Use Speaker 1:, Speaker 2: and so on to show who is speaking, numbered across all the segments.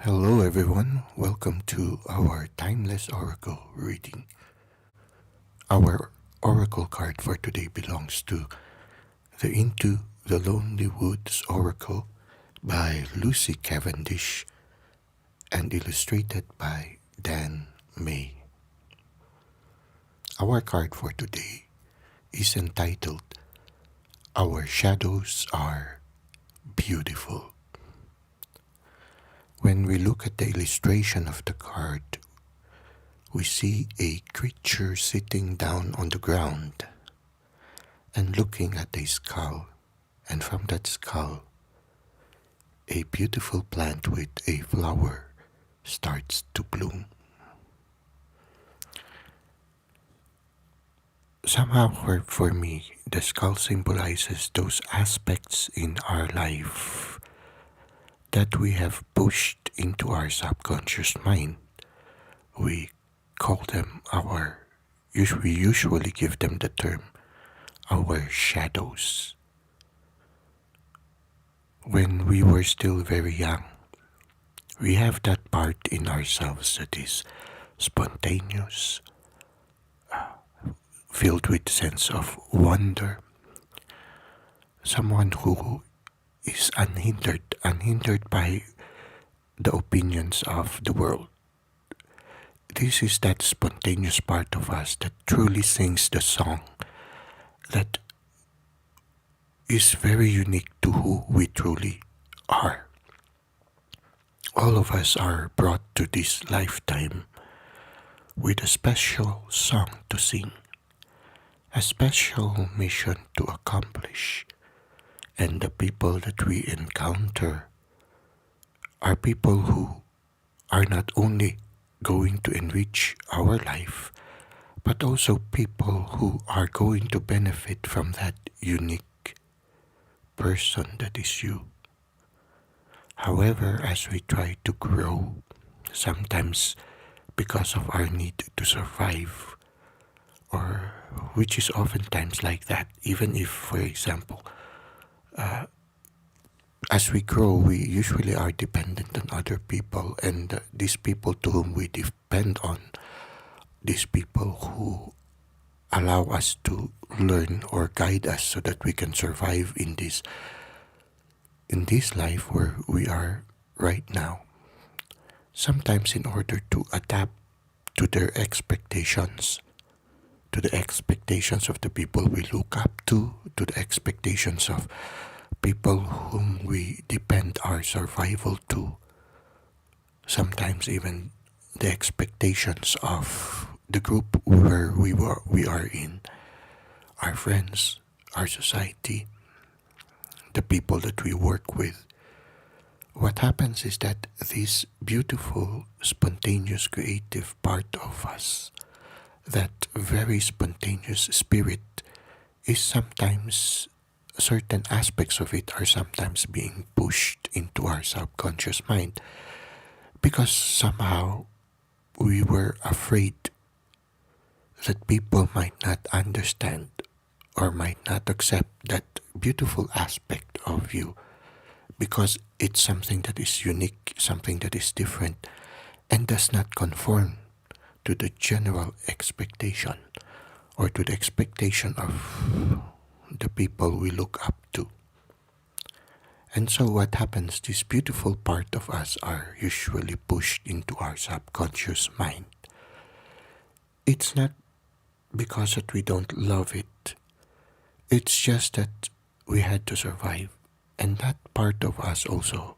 Speaker 1: Hello, everyone. Welcome to our Timeless Oracle reading. Our Oracle card for today belongs to the Into the Lonely Woods Oracle by Lucy Cavendish and illustrated by Dan May. Our card for today is entitled Our Shadows Are Beautiful. When we look at the illustration of the card, we see a creature sitting down on the ground and looking at a skull, and from that skull, a beautiful plant with a flower starts to bloom. Somehow for me, the skull symbolizes those aspects in our life that we have pushed into our subconscious mind. We call them we usually give them the term our shadows. When we were still very young, we have that part in ourselves that is spontaneous, filled with sense of wonder, someone who is unhindered by the opinions of the world. This is that spontaneous part of us that truly sings the song that is very unique to who we truly are. All of us are brought to this lifetime with a special song to sing, a special mission to accomplish, and the people that we encounter are people who are not only going to enrich our life, but also people who are going to benefit from that unique person that is you. However, as we try to grow, sometimes because of our need to survive, or which is oftentimes like that, even if, for example, as we grow, we usually are dependent on other people, and these people to whom we depend on, these people who allow us to learn or guide us so that we can survive in this life where we are right now. Sometimes in order to adapt to their expectations, to the expectations of the people we look up to the expectations of people whom we depend our survival to, sometimes even the expectations of the group where we are in, our friends, our society, the people that we work with. What happens is that this beautiful, spontaneous, creative part of us, that very spontaneous spirit, is sometimes, certain aspects of it are sometimes being pushed into our subconscious mind because somehow we were afraid that people might not understand or might not accept that beautiful aspect of you because it's something that is unique, something that is different, and does not conform to the general expectation or to the expectation of the people we look up to. And so what happens, this beautiful part of us are usually pushed into our subconscious mind. It's not because that we don't love it. It's just that we had to survive. And that part of us also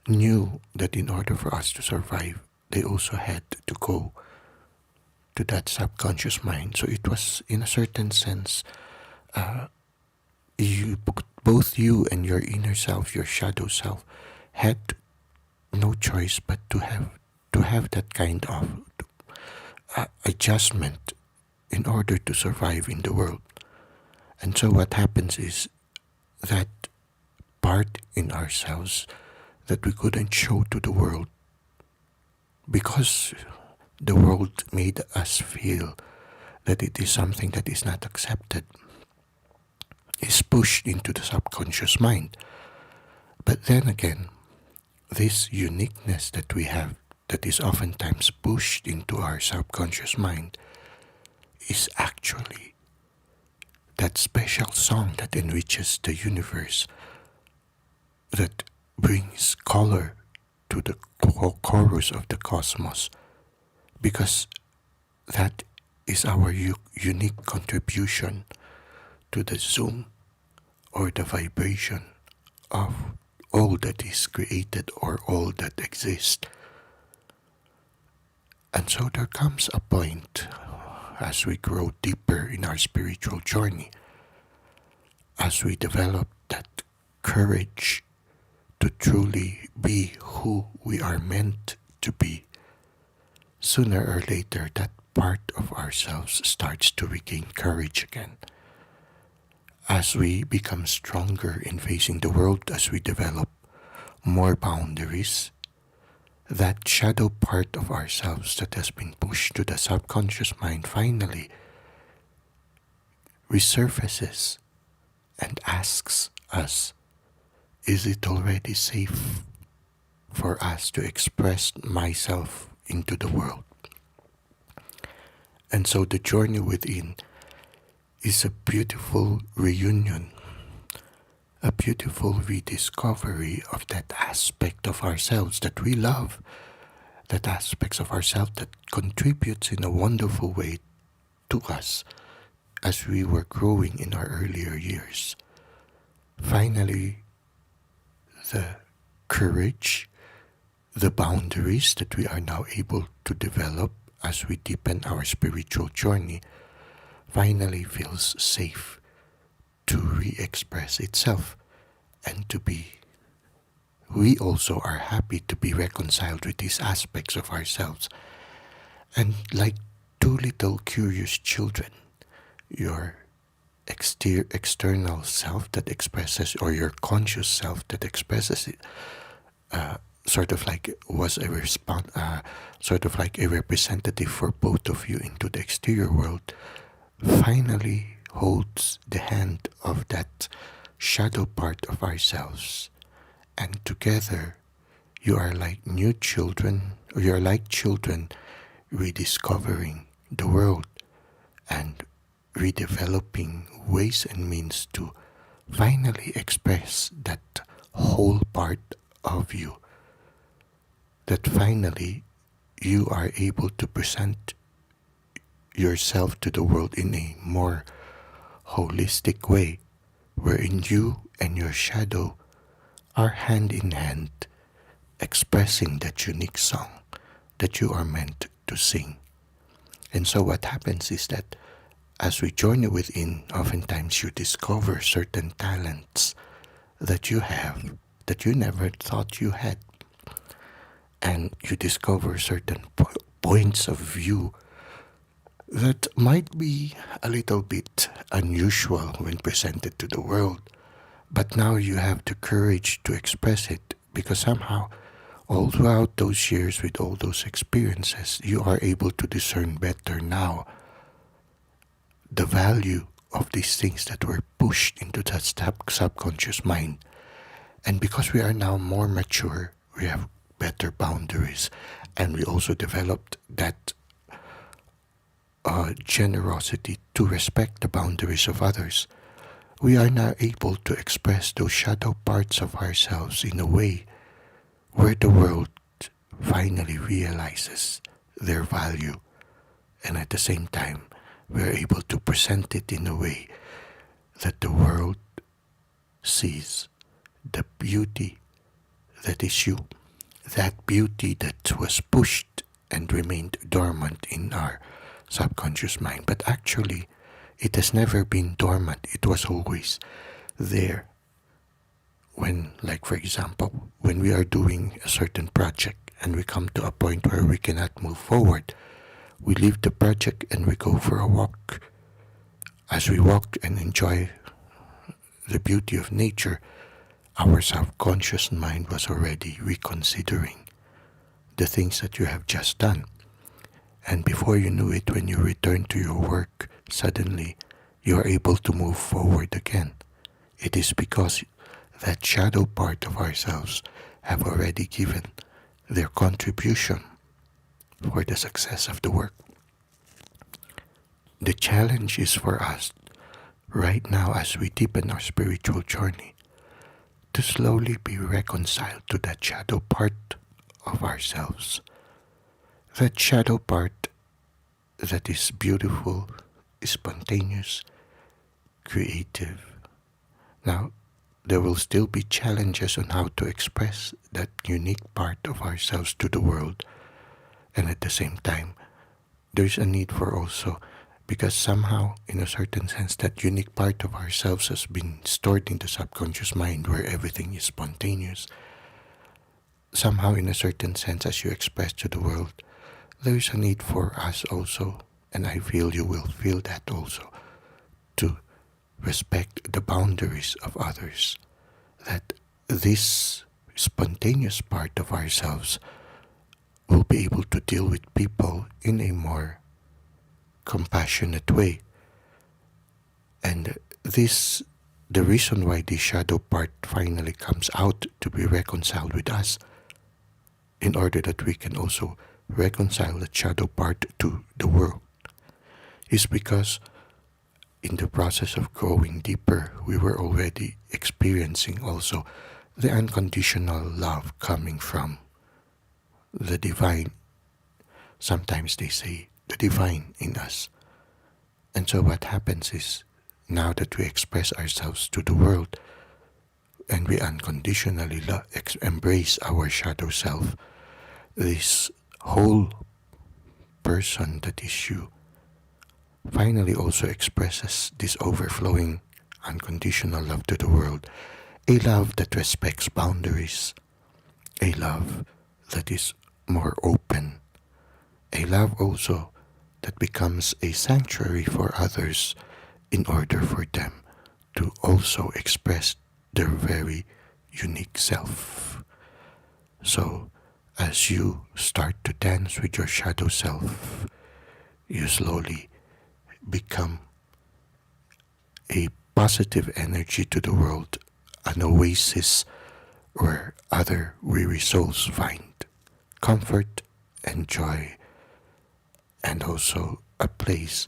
Speaker 1: knew that in order for us to survive, they also had to go to that subconscious mind. So it was, in a certain sense, both you and your inner self, your shadow self, had no choice but to have that kind of adjustment in order to survive in the world. And so what happens is that part in ourselves that we couldn't show to the world because the world made us feel that it is something that is not accepted, is pushed into the subconscious mind. But then again, this uniqueness that we have that is oftentimes pushed into our subconscious mind is actually that special song that enriches the universe, that brings color to the chorus of the cosmos, because that is our unique contribution to the zoom or the vibration of all that is created or all that exists. And so there comes a point as we grow deeper in our spiritual journey, as we develop that courage to truly be who we are meant to be, sooner or later that part of ourselves starts to regain courage again. As we become stronger in facing the world, as we develop more boundaries, that shadow part of ourselves that has been pushed to the subconscious mind finally resurfaces and asks us, is it already safe for us to express myself into the world? And so the journey within is a beautiful reunion, a beautiful rediscovery of that aspect of ourselves that we love, that aspects of ourselves that contributes in a wonderful way to us as we were growing in our earlier years. Finally, the courage, the boundaries that we are now able to develop as we deepen our spiritual journey finally feels safe to re-express itself and to be. We also are happy to be reconciled with these aspects of ourselves. And like two little curious children, your external self that expresses, or your conscious self that expresses it, sort of like was a sort of like a representative for both of you into the exterior world, finally holds the hand of that shadow part of ourselves, and together you are like new children, or you are like children rediscovering the world and redeveloping ways and means to finally express that whole part of you, that finally you are able to present yourself to the world in a more holistic way, wherein you and your shadow are hand in hand, expressing that unique song that you are meant to sing. And so what happens is that as we journey within, oftentimes you discover certain talents that you have that you never thought you had. And you discover certain points of view that might be a little bit unusual when presented to the world. But now you have the courage to express it, because somehow all throughout those years with all those experiences, you are able to discern better now the value of these things that were pushed into that subconscious mind. And because we are now more mature, we have better boundaries, and we also developed that generosity to respect the boundaries of others. We are now able to express those shadow parts of ourselves in a way where the world finally realizes their value, and at the same time we're able to present it in a way that the world sees the beauty that is you, that beauty that was pushed and remained dormant in our subconscious mind. But actually, it has never been dormant. It was always there. When, like for example, when we are doing a certain project and we come to a point where we cannot move forward, we leave the project and we go for a walk. As we walk and enjoy the beauty of nature, our subconscious mind was already reconsidering the things that you have just done. And before you knew it, when you return to your work, suddenly you are able to move forward again. It is because that shadow part of ourselves have already given their contribution for the success of the work. The challenge is for us right now as we deepen our spiritual journey to slowly be reconciled to that shadow part of ourselves. That shadow part that is beautiful, spontaneous, creative. Now, there will still be challenges on how to express that unique part of ourselves to the world. And at the same time, there's a need for also, because somehow, in a certain sense, that unique part of ourselves has been stored in the subconscious mind where everything is spontaneous. Somehow, in a certain sense, as you express to the world, there is a need for us also, and I feel you will feel that also, to respect the boundaries of others. That this spontaneous part of ourselves will be able to deal with people in a more compassionate way. And this, the reason why the shadow part finally comes out to be reconciled with us, in order that we can also reconcile the shadow part to the world, is because in the process of growing deeper, we were already experiencing also the unconditional love coming from the divine. Sometimes they say the divine in us. And so what happens is, now that we express ourselves to the world and we unconditionally embrace our shadow self, this whole person that is you finally also expresses this overflowing unconditional love to the world, a love that respects boundaries, a love that is more open, a love also that becomes a sanctuary for others in order for them to also express their very unique self. So, as you start to dance with your shadow self, you slowly become a positive energy to the world, an oasis where other weary souls find comfort and joy, and also a place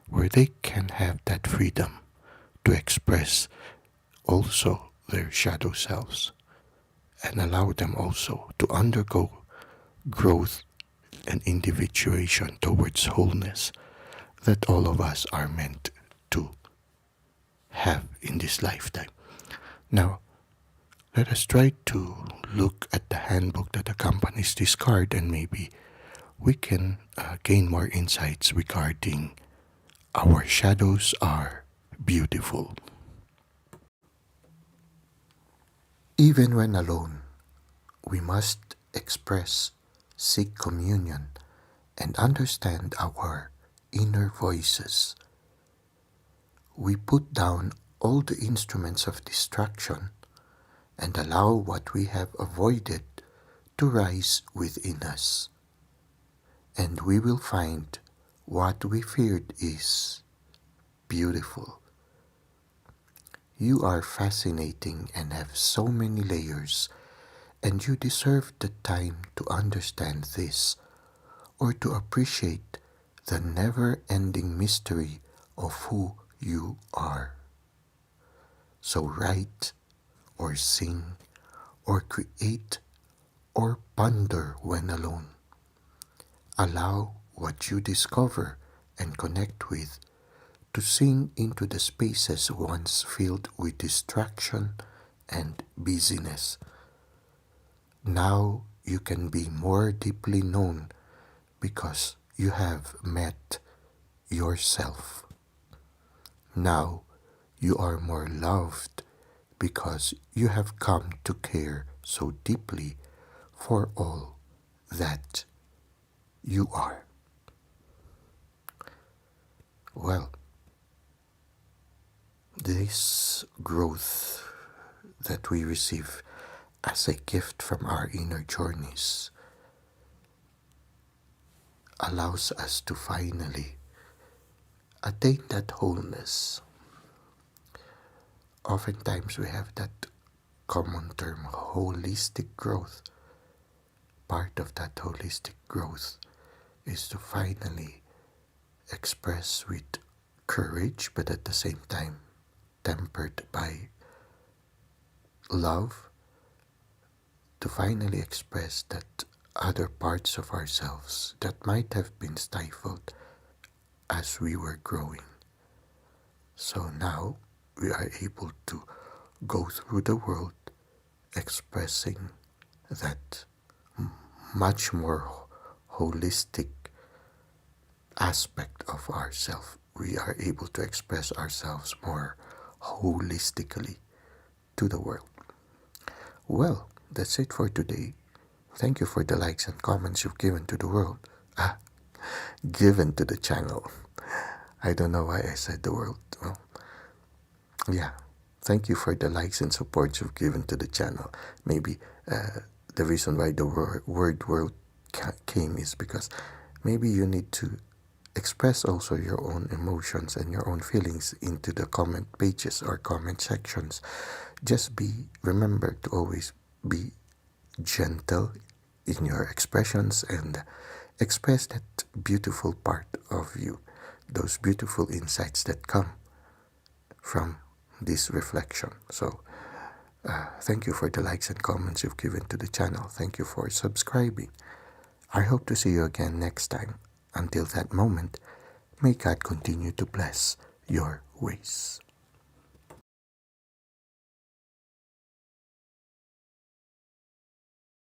Speaker 1: where they can have that freedom to express also their shadow selves and allow them also to undergo growth and individuation towards wholeness that all of us are meant to have in this lifetime. Now, let us try to look at the handbook that accompanies this card, and maybe we can gain more insights regarding our shadows are beautiful. Even when alone, we must express, seek communion, and understand our inner voices. We put down all the instruments of distraction and allow what we have avoided to rise within us. And we will find what we feared is beautiful. You are fascinating and have so many layers, and you deserve the time to understand this or to appreciate the never-ending mystery of who you are. So write or sing or create or ponder when alone. Allow what you discover and connect with to sink into the spaces once filled with distraction and busyness. Now you can be more deeply known because you have met yourself. Now you are more loved because you have come to care so deeply for all that you are. Well, this growth that we receive as a gift from our inner journeys allows us to finally attain that wholeness. Oftentimes we have that common term, holistic growth. Part of that holistic growth is to finally express with courage, but at the same time tempered by love, to finally express that other parts of ourselves that might have been stifled as we were growing. So now we are able to go through the world expressing that much more holistic aspect of ourselves. We are able to express ourselves more holistically to the world. Well, that's it for today. Thank you for the likes and comments you've given to the world. Given to the channel. I don't know why I said the world. Well, yeah. Thank you for the likes and support you've given to the channel. Maybe the reason why the word world came is because maybe you need to express also your own emotions and your own feelings into the comment pages or comment sections. Just remember to always be gentle in your expressions and express that beautiful part of you, those beautiful insights that come from this reflection. So thank you for the likes and comments you've given to the channel. Thank you for subscribing. I hope to see you again next time. Until that moment, may God continue to bless your ways.